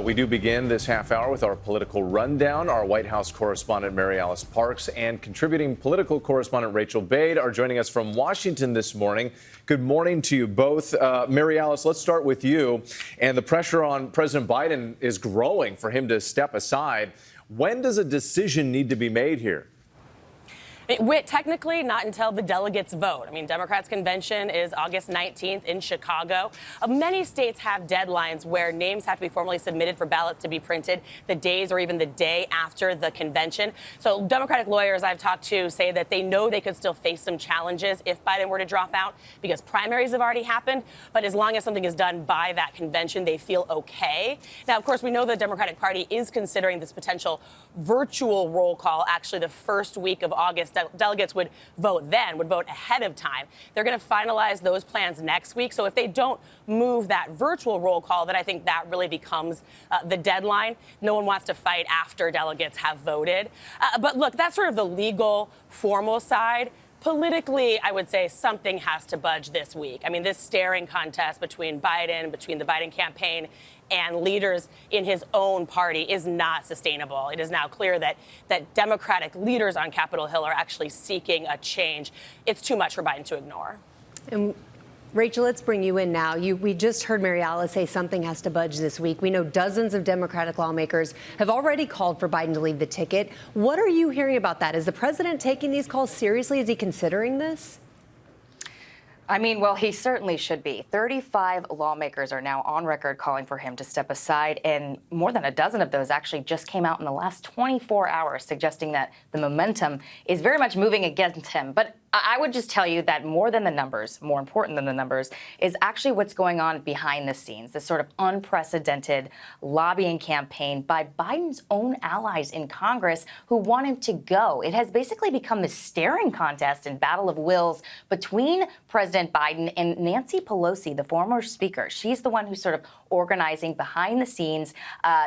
We do begin this half hour with our political rundown. Our White House correspondent MaryAlice Parks and contributing political correspondent Rachael Bade are joining us from Washington this morning. Good morning to you both. MaryAlice, let's start with you. And the pressure on President Biden is growing for him to step aside. When does a decision need to be made here? Technically, not until the delegates vote. I mean, Democrats' convention is August 19th in Chicago. Many states have deadlines where names have to be formally submitted for ballots to be printed the days or even the day after the convention. So Democratic lawyers I've talked to say that they know they could still face some challenges if Biden were to drop out because primaries have already happened. But as long as something is done by that convention, they feel OK. Now, of course, we know the Democratic Party is considering this potential virtual roll call actually the first week of August. Delegates would vote ahead of time. They're going to finalize those plans next week. So if they don't move that virtual roll call, then I think that really becomes the deadline. No one wants to fight after delegates have voted. But look, that's sort of the legal, formal side. Politically, I would say something has to budge this week. I mean, this staring contest between the Biden campaign and leaders in his own party is not sustainable. It is now clear that Democratic leaders on Capitol Hill are actually seeking a change. It's too much for Biden to ignore. And Rachael, let's bring you in now. We just heard MaryAlice say something has to budge this week. We know dozens of Democratic lawmakers have already called for Biden to leave the ticket. What are you hearing about that? Is the president taking these calls seriously? Is he considering this? I mean, well, he certainly should be. 35 lawmakers are now on record calling for him to step aside, and more than a dozen of those actually just came out in the last 24 hours, suggesting that the momentum is very much moving against him. But I would just tell you that more than the numbers, more important than the numbers, is actually what's going on behind the scenes, this sort of unprecedented lobbying campaign by Biden's own allies in Congress who want him to go. It has basically become this staring contest and battle of wills between President Biden and Nancy Pelosi, the former speaker. She's the one who's sort of organizing behind the scenes,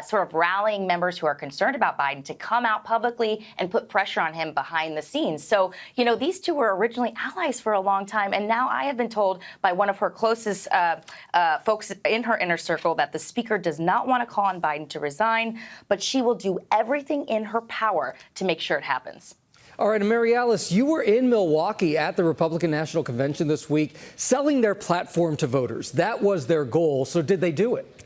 sort of rallying members who are concerned about Biden to come out publicly and put pressure on him behind the scenes. So, you know, these two were originally allies for a long time. And now I have been told by one of her closest folks in her inner circle that the speaker does not want to call on Biden to resign, but she will do everything in her power to make sure it happens. All right, MaryAlice, you were in Milwaukee at the Republican National Convention this week, selling their platform to voters. That was their goal. So did they do it?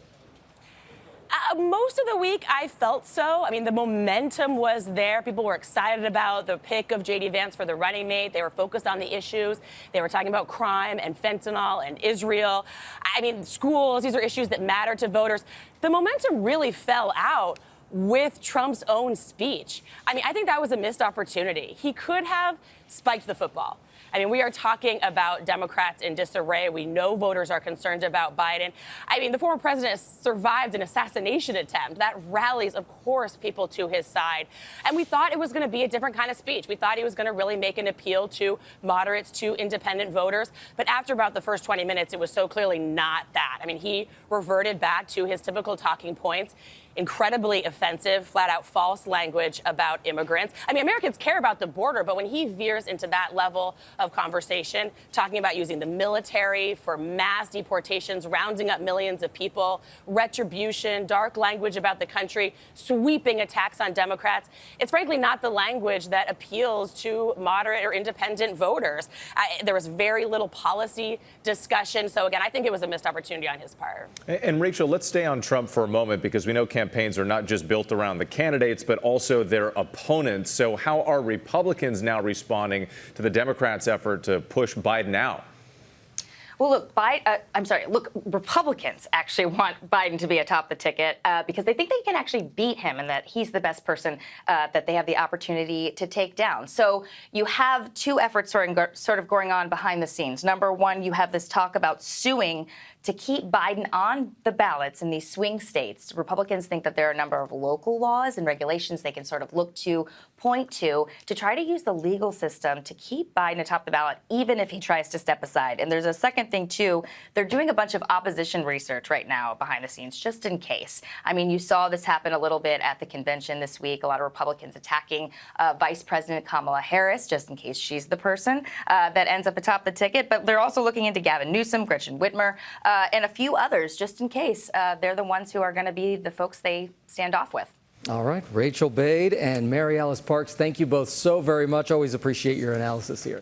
Most of the week, I felt so. I mean, the momentum was there. People were excited about the pick of J.D. Vance for the running mate. They were focused on the issues. They were talking about crime and fentanyl and Israel. I mean, schools, these are issues that matter to voters. The momentum really fell out with Trump's own speech. I mean, I think that was a missed opportunity. He could have spiked the football. I mean, we are talking about Democrats in disarray. We know voters are concerned about Biden. I mean, the former president has survived an assassination attempt. That rallies, of course, people to his side. And we thought it was going to be a different kind of speech. We thought he was going to really make an appeal to moderates, to independent voters. But after about the first 20 minutes, it was so clearly not that. I mean, he reverted back to his typical talking points. Incredibly offensive, flat out false language about immigrants. I mean, Americans care about the border, but when he veers into that level of conversation, talking about using the military for mass deportations, rounding up millions of people, retribution, dark language about the country, sweeping attacks on Democrats, it's frankly not the language that appeals to moderate or independent voters. There was very little policy discussion. So again, I think it was a missed opportunity on his part. And Rachael, let's stay on Trump for a moment, because we know campaigns are not just built around the candidates, but also their opponents. So how are Republicans now responding to the Democrats' effort to push Biden out? Well, look, Republicans actually want Biden to be atop the ticket because they think they can actually beat him and that he's the best person that they have the opportunity to take down. So you have two efforts sort of going on behind the scenes. Number one, you have this talk about suing to keep Biden on the ballots in these swing states. Republicans think that there are a number of local laws and regulations they can sort of look to, point to try to use the legal system to keep Biden atop the ballot, even if he tries to step aside. And there's a second thing, too. They're doing a bunch of opposition research right now behind the scenes, just in case. I mean, you saw this happen a little bit at the convention this week. A lot of Republicans attacking Vice President Kamala Harris, just in case she's the person that ends up atop the ticket. But they're also looking into Gavin Newsom, Gretchen Whitmer, and a few others, just in case. They're the ones who are going to be the folks they stand off with. All right. Rachael Bade and MaryAlice Parks, thank you both so very much. Always appreciate your analysis here.